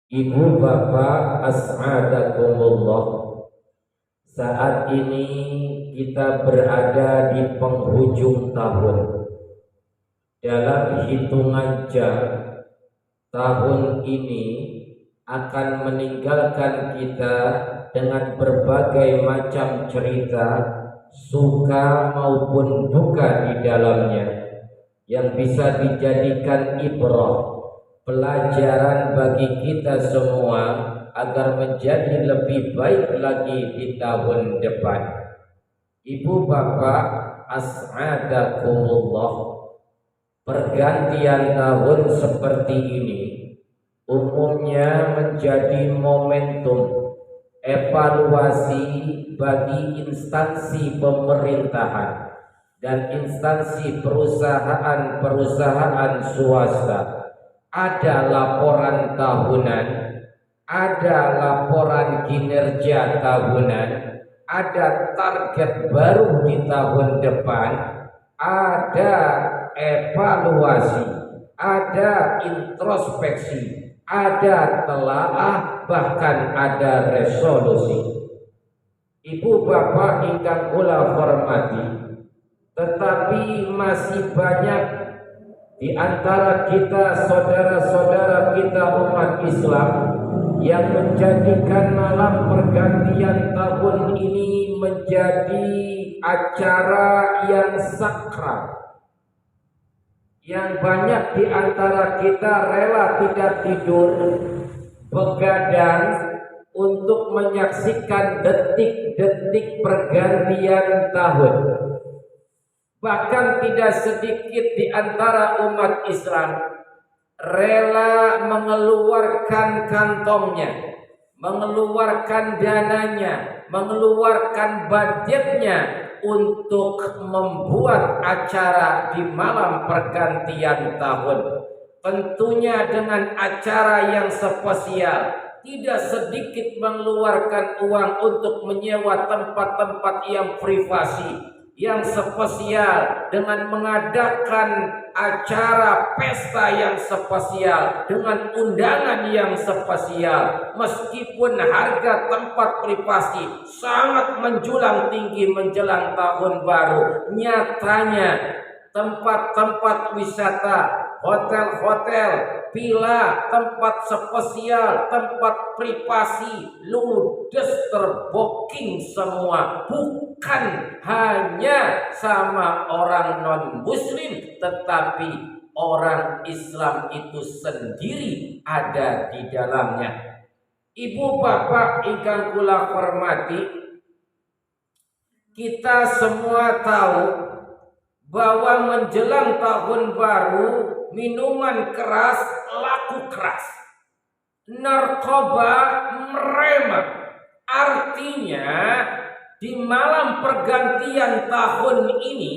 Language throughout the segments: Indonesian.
Ibu bapak as'adakumullah. Saat ini kita berada di penghujung tahun. Dalam hitungan jam, tahun ini akan meninggalkan kita dengan berbagai macam cerita, suka maupun duka di dalamnya, yang bisa dijadikan ibrah, pelajaran bagi kita semua agar menjadi lebih baik lagi di tahun depan. Ibu bapak as'adakumullah, pergantian tahun seperti ini umumnya menjadi momentum evaluasi bagi instansi pemerintahan dan instansi perusahaan-perusahaan swasta. Ada laporan tahunan, ada laporan kinerja tahunan, ada target baru di tahun depan, ada evaluasi, ada introspeksi, ada telaah, bahkan ada resolusi. Ibu bapak ingkang kula hormati, tetapi masih banyak di antara kita, saudara-saudara kita umat Islam, yang menjadikan malam pergantian tahun ini menjadi acara yang sakral. Yang banyak di antara kita rela tidak tidur, begadang untuk menyaksikan detik-detik pergantian tahun. Bahkan tidak sedikit di antara umat Islam rela mengeluarkan kantongnya, mengeluarkan dananya, mengeluarkan budgetnya untuk membuat acara di malam pergantian tahun. Tentunya dengan acara yang spesial. Tidak sedikit mengeluarkan uang untuk menyewa tempat-tempat yang privasi, yang spesial, dengan mengadakan acara pesta yang spesial dengan undangan yang spesial. Meskipun harga tempat privasi sangat menjulang tinggi menjelang tahun baru, nyatanya tempat-tempat wisata, hotel-hotel, villa, tempat spesial, tempat privasi ludes terbooking semua. Bukan hanya sama orang non-muslim, tetapi orang Islam itu sendiri ada di dalamnya. Ibu bapak ingkang kula hormati, kita semua tahu bahwa menjelang tahun baru minuman keras laku keras, narkoba meremah. Artinya di malam pergantian tahun ini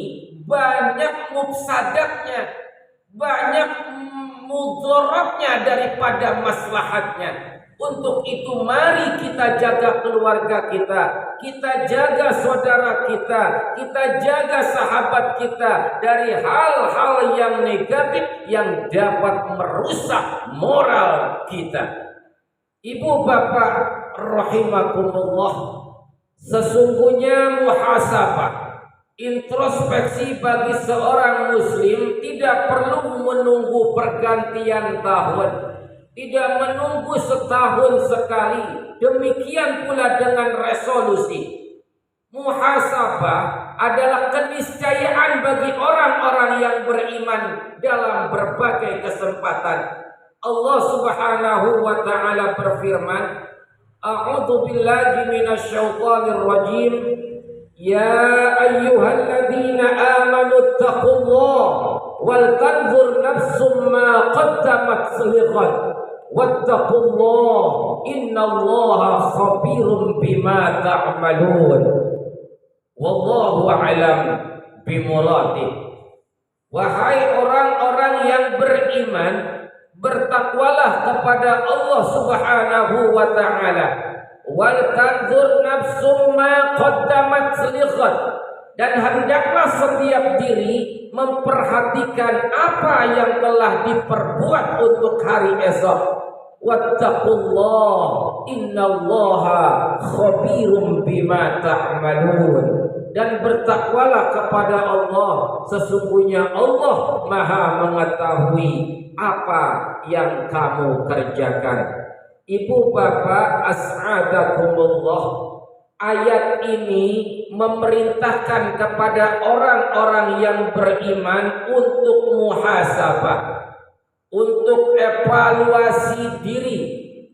banyak mufsadatnya, banyak mudaratnya daripada maslahatnya. Untuk itu mari kita jaga keluarga kita jaga saudara kita jaga sahabat kita dari hal-hal yang negatif yang dapat merusak moral kita. Ibu bapak rahimakumullah, sesungguhnya muhasabah, introspeksi bagi seorang muslim tidak perlu menunggu pergantian tahun, tidak menunggu setahun sekali. Demikian pula dengan resolusi. Muhasabah adalah keniscayaan bagi orang-orang yang beriman dalam berbagai kesempatan. Allah Subhanahu wa taala berfirman, A'udzu billahi minasyaitonir rajim. Ya ayyuhalladzina amanu taqullaha wal tanzur nafsum ma qaddamat lighad wattaqullaha innallaha khabirum bima ta'malun wallahu a'lam bimuradih. Wahai orang-orang yang beriman, bertakwalah kepada Allah Subhanahu wa taala. Wal tanzur nafsum ma qaddamat lighad, dan hendaklah setiap diri memperhatikan apa yang telah diperbuat untuk hari esok. wattaqullah innallaha khabirum bima ta'malun. Dan bertakwalah kepada Allah, sesungguhnya Allah Maha mengetahui apa yang kamu kerjakan. Ibu bapak as'adakumullah, ayat ini memerintahkan kepada orang-orang yang beriman untuk muhasabah, untuk evaluasi diri,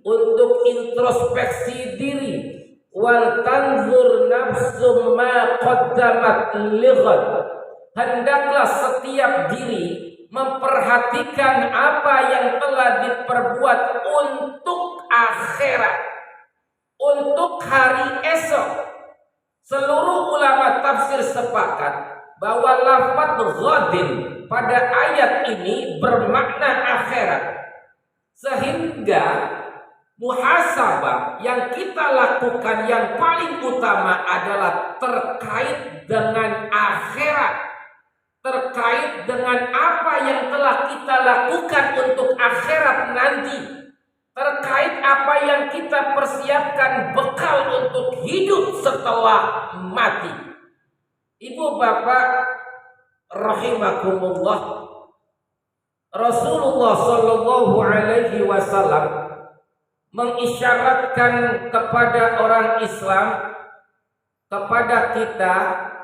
untuk introspeksi diri. Wal tanzur nafsum ma qaddamat lighad. Hendaklah setiap diri memperhatikan apa yang telah diperbuat untuk akhirat, untuk hari esok. Seluruh ulama tafsir sepakat bahwa lafaz ghadin pada ayat ini bermakna akhirat, sehingga muhasabah yang kita lakukan yang paling utama adalah terkait dengan akhirat, terkait dengan apa yang telah kita lakukan untuk akhirat nanti, terkait apa yang kita persiapkan bekal untuk hidup setelah mati. Ibu bapak rahimakumullah, Rasulullah sallallahu alaihi wasallam mengisyaratkan kepada orang Islam, kepada kita,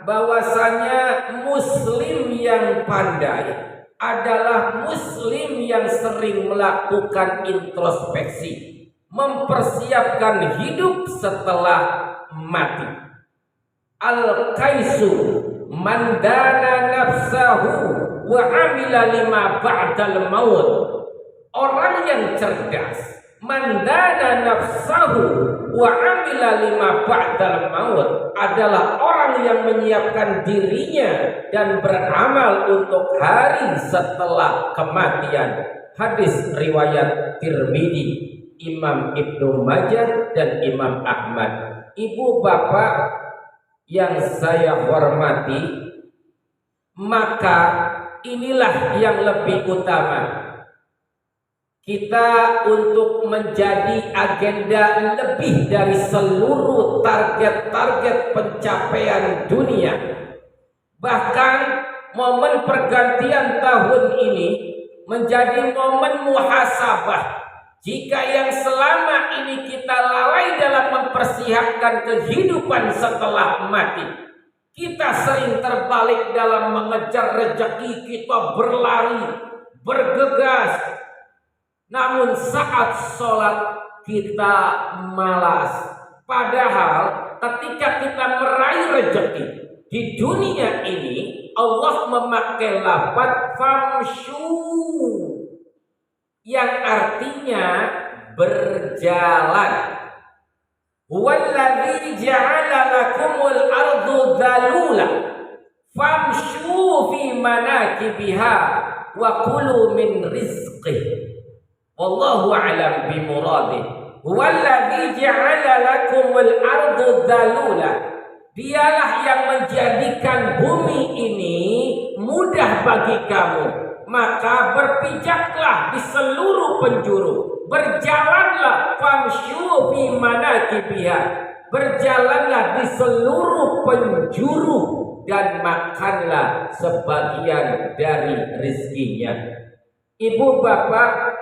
bahwasanya muslim yang pandai adalah muslim yang sering melakukan introspeksi, mempersiapkan hidup setelah mati. Al-kaisu man dana nafsahu wa amila lima ba'dal maut. Orang yang cerdas, mandana nafsahu wa amila lima ba'dal maut, adalah orang yang menyiapkan dirinya dan beramal untuk hari setelah kematian. Hadis riwayat Tirmidzi, Imam Ibnu Majah dan Imam Ahmad. Ibu bapak yang saya hormati, maka inilah yang lebih utama, kita untuk menjadi agenda lebih dari seluruh target-target pencapaian dunia. Bahkan momen pergantian tahun ini menjadi momen muhasabah. Jika yang selama ini kita lalai dalam mempersiapkan kehidupan setelah mati, kita sering terbalik dalam mengejar rezeki, kita berlari, bergegas. Namun saat sholat kita malas. Padahal ketika kita meraih rezeki di dunia ini, Allah memakai lafaz famshu, yang artinya berjalan. Huwallazi ja'ala lakumul ardu dzalula famshu fi manakibiha wa kulu min rizqihi. Wallahu a'lam bimuradih. Huwallazi ja'ala lakumul ardu dzalula. Dialah yang menjadikan bumi ini mudah bagi kamu. Maka berpijaklah di seluruh penjuru. Berjalanlah famshu fi manakibiha. Berjalanlah di seluruh penjuru dan makanlah sebagian dari rizkinya. Ibu bapak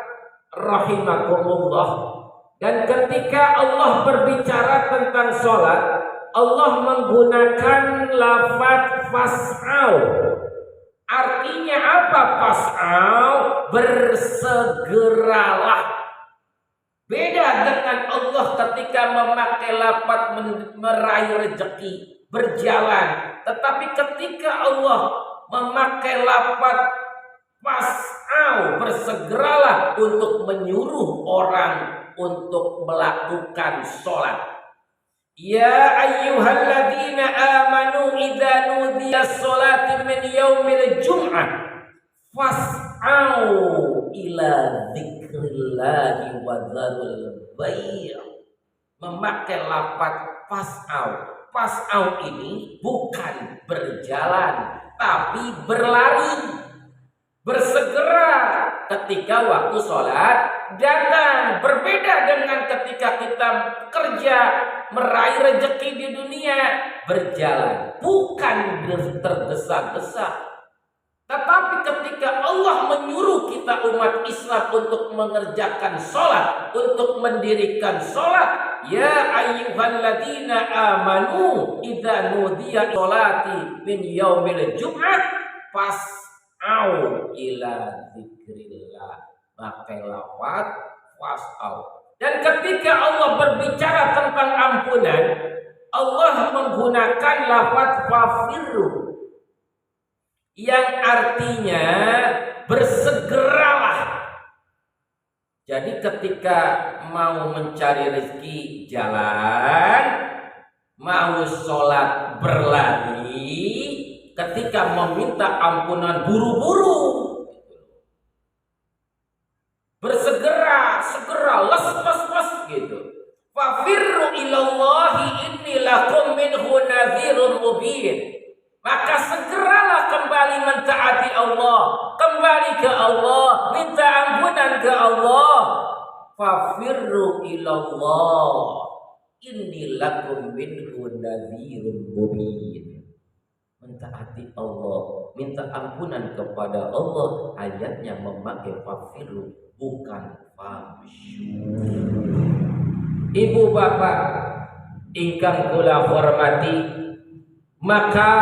rahimakumullah, dan ketika Allah berbicara tentang sholat, Allah menggunakan lafaz fas'au. Artinya apa fas'au? Bersegeralah. Beda dengan Allah ketika memakai lafaz meraih rezeki, berjalan. Tetapi ketika Allah memakai lafaz fas'au, bersegeralah, untuk menyuruh orang untuk melakukan sholat. Ya ayyuhalladzina amanu idza nudiya sholati min yaumil jum'ah fas'au ila dzikrillahi wa dzarul bai'. Memakai lafaz fas'au. Fas'au ini bukan berjalan, tapi berlari, bersegera. ketika waktu sholat datang. Berbeda dengan ketika kita kerja, meraih rezeki di dunia, berjalan, bukan tergesa-gesa. Tetapi ketika Allah menyuruh kita umat Islam untuk mengerjakan sholat, untuk mendirikan sholat, ya ayyuhalladzina amanu idza nudiya sholati min yaumil jum'ah fas'au ila dzikrillah. Maka lafaz fas'au. Dan ketika Allah berbicara tentang ampunan, Allah menggunakan lafaz fafirru, yang artinya bersegeralah. Jadi ketika mau mencari rezeki jalan, mau sholat berlari, ketika meminta ampunan buru-buru, bersegera, segera, les gitu. Fafirru ilallahi inni lakum minhu nadhirun mubin. Maka segeralah kembali mentaati Allah, kembali ke Allah, minta ampunan ke Allah. Fafirru ilallah inni lakum minhu nadhirun mubin. Mentaati Allah, minta ampunan kepada Allah, ayatnya memakai fafirru, bukan famsyu. Ibu bapak ingkang kula hormati, maka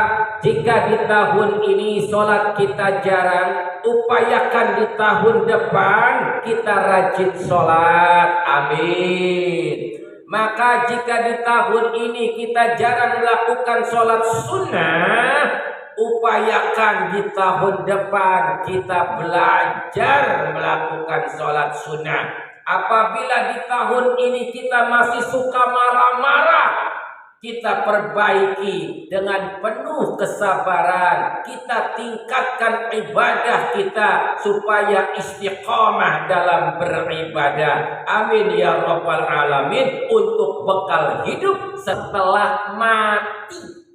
jika di tahun ini sholat kita jarang, upayakan di tahun depan kita rajin sholat. Amin. Maka jika di tahun ini kita jarang melakukan sholat sunnah, upayakan di tahun depan kita belajar melakukan sholat sunnah. Apabila di tahun ini kita masih suka marah-marah, kita perbaiki dengan penuh kesabaran. Kita tingkatkan ibadah kita supaya istiqamah dalam beribadah. Amin ya rabbal alamin. Untuk bekal hidup setelah mati.